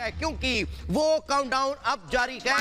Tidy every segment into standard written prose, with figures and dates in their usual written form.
है, क्योंकि वो काउंटडाउन अब जारी है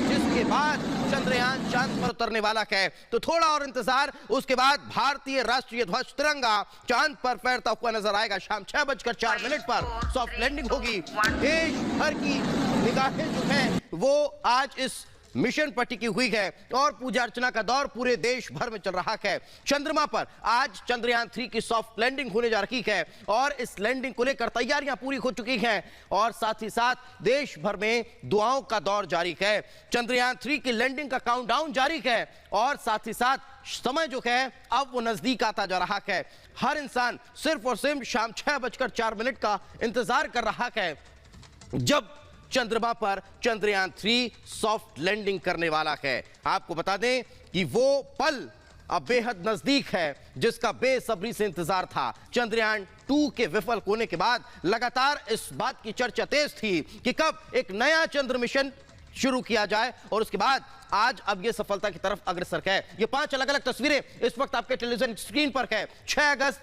जिसके बाद चंद्रयान चांद पर उतरने वाला है। तो थोड़ा और इंतजार, उसके बाद भारतीय राष्ट्रीय ध्वज तिरंगा चांद पर फहरता हुआ नजर आएगा। शाम 6:04 पर सॉफ्ट लैंडिंग होगी। देश भर की निगाहें जो है वो आज इस मिशन पर टिकी हुई है और पूजा अर्चना का दौर पूरे देश भर में चल रहा है। चंद्रमा पर आज चंद्रयान 3 की सॉफ्ट लैंडिंग होने जा रही है और इस लैंडिंग को लेकर तैयारियां पूरी हो चुकी हैं और साथ ही साथ देश भर में दुआओं का दौर जारी है। चंद्रयान 3 की लैंडिंग का काउंटडाउन जारी है और साथ ही साथ समय जो है अब वो नजदीक आता जा रहा है। हर इंसान सिर्फ और सिर्फ शाम 6:04 का इंतजार कर रहा है जब चंद्रमा पर चंद्रयान 3 सॉफ्ट लैंडिंग करने वाला है। आपको बता दें कि वो पल अब बेहद नजदीक है जिसका बेसब्री से इंतजार था। चंद्रयान 2 के विफल होने के बाद लगातार इस बात की चर्चा तेज थी कि कब एक नया चंद्र मिशन शुरू किया जाए और उसके बाद आज अब यह सफलता की तरफ अग्रसर है। ये 5 अलग अलग तस्वीरें इस वक्त आपके टेलीविजन स्क्रीन पर है। 6 अगस्त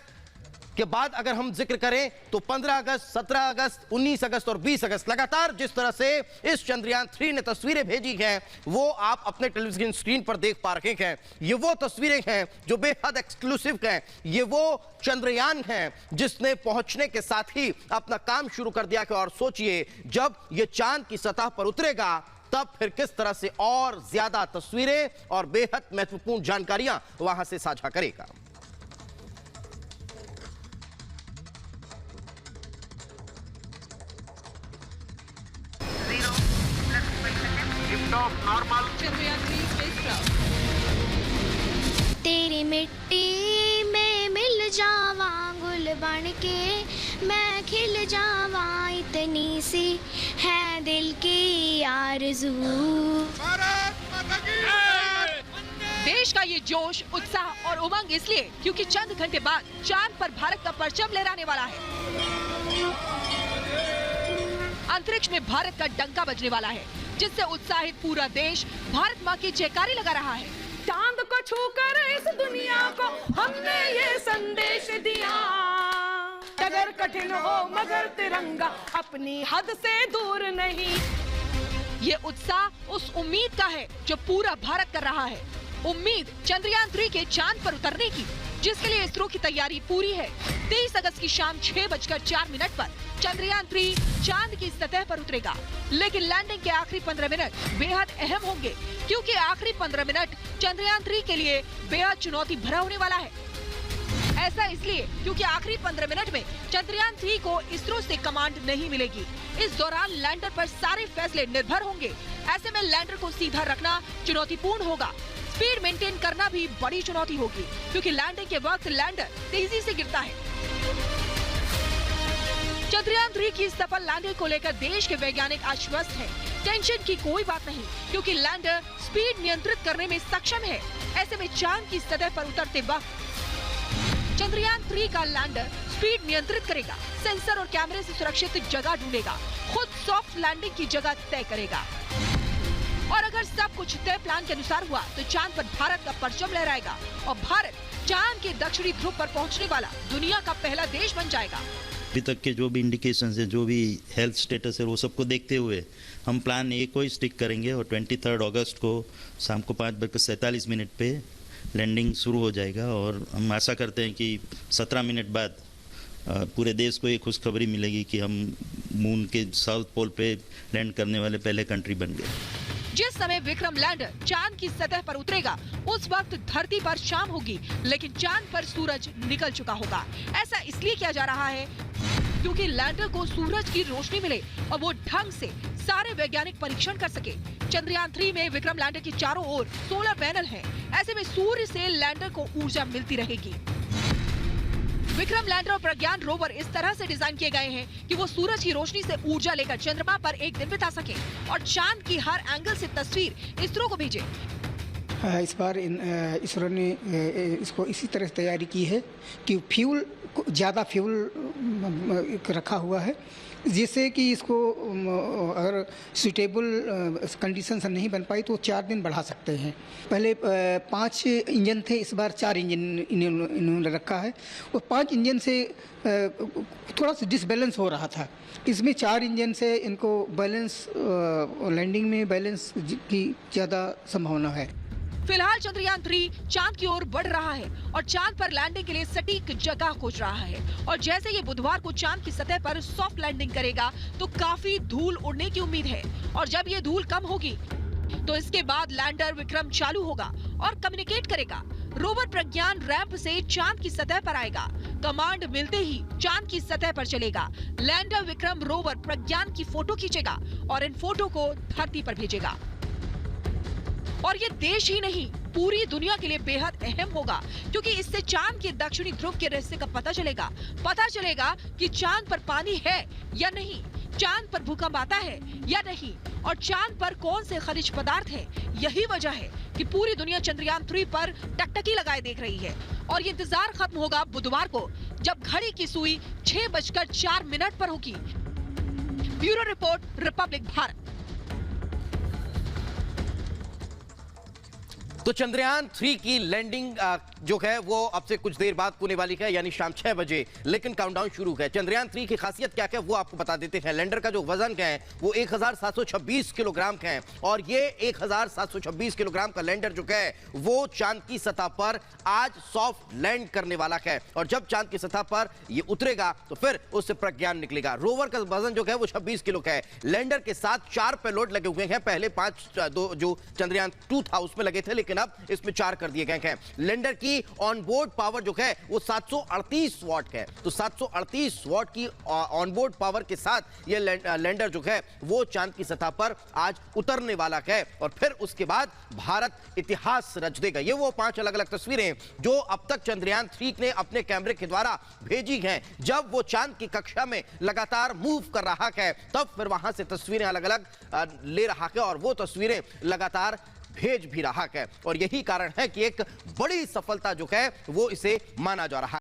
के बाद अगर हम जिक्र करें तो 15 अगस्त, 17 अगस्त, 19 अगस्त और 20 अगस्त लगातार जिस तरह से इस चंद्रयान 3 ने तस्वीरें भेजी हैं वो आप अपने टेलीविजन स्क्रीन पर देख पा रहे हैं। ये वो तस्वीरें हैं जो बेहद एक्सक्लूसिव हैं। ये वो चंद्रयान है जिसने पहुंचने के साथ ही अपना काम शुरू कर दिया है और सोचिए जब ये चांद की सतह पर उतरेगा तब फिर किस तरह से और ज्यादा तस्वीरें और बेहद महत्वपूर्ण जानकारियां वहां से साझा करेगा। तेरी मिट्टी में मिल जावा गुल बन के मैं खिल जावा इतनी सी है दिल की आरज़ू। देश का ये जोश, उत्साह और उमंग इसलिए क्योंकि चंद घंटे बाद चांद पर भारत का परचम लहराने वाला है। अंतरिक्ष में भारत का डंका बजने वाला है जिससे उत्साहित पूरा देश भारत माँ की जयकारी लगा रहा है। चांद को छूकर इस दुनिया को हमने ये संदेश दिया, अगर कठिन हो मगर तिरंगा अपनी हद से दूर नहीं। ये उत्साह उस उम्मीद का है जो पूरा भारत कर रहा है। उम्मीद चंद्रयान 3 के चांद पर उतरने की, जिसके लिए इसरो की तैयारी पूरी है। 23 अगस्त की शाम 6:04 पर चंद्रयान 3 चांद की सतह पर उतरेगा। लेकिन लैंडिंग के आखिरी 15 मिनट बेहद अहम होंगे क्योंकि आखिरी 15 मिनट चंद्रयान 3 के लिए बेहद चुनौती भरा होने वाला है। ऐसा इसलिए क्योंकि आखिरी 15 मिनट में चंद्रयान 3 को इसरो से कमांड नहीं मिलेगी। इस दौरान लैंडर पर सारे फैसले निर्भर होंगे। ऐसे में लैंडर को सीधा रखना चुनौतीपूर्ण होगा। स्पीड मेंटेन करना भी बड़ी चुनौती होगी क्योंकि लैंडिंग के वक्त लैंडर तेजी से गिरता है। चंद्रयान 3 की सफल लैंडिंग को लेकर देश के वैज्ञानिक आश्वस्त हैं। टेंशन की कोई बात नहीं क्योंकि लैंडर स्पीड नियंत्रित करने में सक्षम है। ऐसे में चांद की सतह पर उतरते वक्त चंद्रयान 3 का लैंडर स्पीड नियंत्रित करेगा, सेंसर और कैमरे से सुरक्षित जगह ढूंढेगा, खुद सॉफ्ट लैंडिंग की जगह तय करेगा। और अगर सब कुछ तय प्लान के अनुसार हुआ तो चांद पर भारत का परचम लहराएगा और भारत चांद के दक्षिणी ध्रुव पर पहुंचने वाला दुनिया का पहला देश बन जाएगा। अभी तक के जो भी इंडिकेशंस है, जो भी हेल्थ स्टेटस है, वो सबको देखते हुए हम प्लान ए को ही स्टिक करेंगे और 23 अगस्त को शाम को 5:47 पे लैंडिंग शुरू हो जाएगा। और हम आशा करते हैं कि 17 मिनट बाद पूरे देश को एक खुशखबरी मिलेगी कि हम मून के साउथ पोल पे लैंड करने वाले पहले कंट्री बन गए। जिस समय विक्रम लैंडर चांद की सतह पर उतरेगा उस वक्त धरती पर शाम होगी लेकिन चांद पर सूरज निकल चुका होगा। ऐसा इसलिए किया जा रहा है क्योंकि लैंडर को सूरज की रोशनी मिले और वो ढंग से सारे वैज्ञानिक परीक्षण कर सके। चंद्रयान 3 में विक्रम लैंडर के चारों ओर सोलर पैनल है। ऐसे में सूर्य से लैंडर को ऊर्जा मिलती रहेगी। विक्रम लैंडर और प्रज्ञान रोवर इस तरह से डिजाइन किए गए हैं कि वो सूरज की रोशनी से ऊर्जा लेकर चंद्रमा पर एक दिन बिता सके और चांद की हर एंगल से तस्वीर इसरो को भेजे। इस बार इसरो ने इसको इसी तरह से तैयारी की है कि ज़्यादा फ्यूल रखा हुआ है जिससे कि इसको अगर सूटेबल कंडीशन से नहीं बन पाई तो 4 दिन बढ़ा सकते हैं। पहले 5 इंजन थे, इस बार 4 इंजन इन्होंने रखा है और 5 इंजन से थोड़ा सा डिसबैलेंस हो रहा था। इसमें 4 इंजन से इनको बैलेंस लैंडिंग में बैलेंस की ज़्यादा संभावना है। फिलहाल चंद्रयान 3 चांद की ओर बढ़ रहा है और चांद पर लैंडिंग के लिए सटीक जगह खोज रहा है। और जैसे ये बुधवार को चांद की सतह पर सॉफ्ट लैंडिंग करेगा तो काफी धूल उड़ने की उम्मीद है। और जब ये धूल कम होगी तो इसके बाद लैंडर विक्रम चालू होगा और कम्युनिकेट करेगा। रोवर प्रज्ञान रैंप से चांद की सतह पर आएगा। कमांड मिलते ही चांद की सतह पर चलेगा। लैंडर विक्रम रोवर प्रज्ञान की फोटो खींचेगा और इन फोटो को धरती पर भेजेगा। और ये देश ही नहीं, पूरी दुनिया के लिए बेहद अहम होगा, क्योंकि इससे चांद के दक्षिणी ध्रुव के रहस्य का पता चलेगा कि चांद पर पानी है या नहीं, चांद पर भूकंप आता है या नहीं, और चांद पर कौन से खनिज पदार्थ हैं। यही वजह है कि पूरी दुनिया चंद्रयान 3 पर टकटकी लगाए देख रही है। और ये इंतजार खत्म होगा बुधवार को, जब घड़ी की सुई 6:04 पर होगी। Bureau report, Republic Bharat. तो चंद्रयान 3 की लैंडिंग जो है वो अब से कुछ देर बाद होने वाली है, यानी शाम 6 बजे, लेकिन काउंटडाउन शुरू है। चंद्रयान 3 की खासियत क्या है वो आपको बता देते हैं। लैंडर का जो वजन है वो 1726 किलोग्राम का है और ये 1726 किलोग्राम का लैंडर जो है वो चांद की सतह पर आज सॉफ्ट लैंड करने वाला है। और जब चांद की सतह पर ये उतरेगा तो फिर उससे प्रज्ञान निकलेगा। रोवर का वजन जो है वो 26 किलो का है। लैंडर के साथ 4 पेलोड लगे हुए हैं। पहले 5 जो चंद्रयान 2 था उसमें लगे थे, लेकिन अब इसमें 4 कर दिए गए हैं। लैंडर की ऑनबोर्ड पावर जो है वो 738 वाट है। तो 738 वाट की ऑनबोर्ड पावर के साथ ये लैंडर जो है वो चांद की सतह पर आज उतरने वाला है और फिर उसके बाद भारत इतिहास रच देगा। ये वो 5 अलग अलग तस्वीरें जो अब तक चंद्रयान 3 ने अपने कैमरे के द्वारा भेजी हैं। जब वो चांद की कक्षा में लगातार मूव कर रहा है तब फिर वहां से तस्वीरें अलग अलग ले रहा है और वो तस्वीरें लगातार भेज भी रहा है। और यही कारण है कि एक बड़ी सफलता जो है वो इसे माना जा रहा है।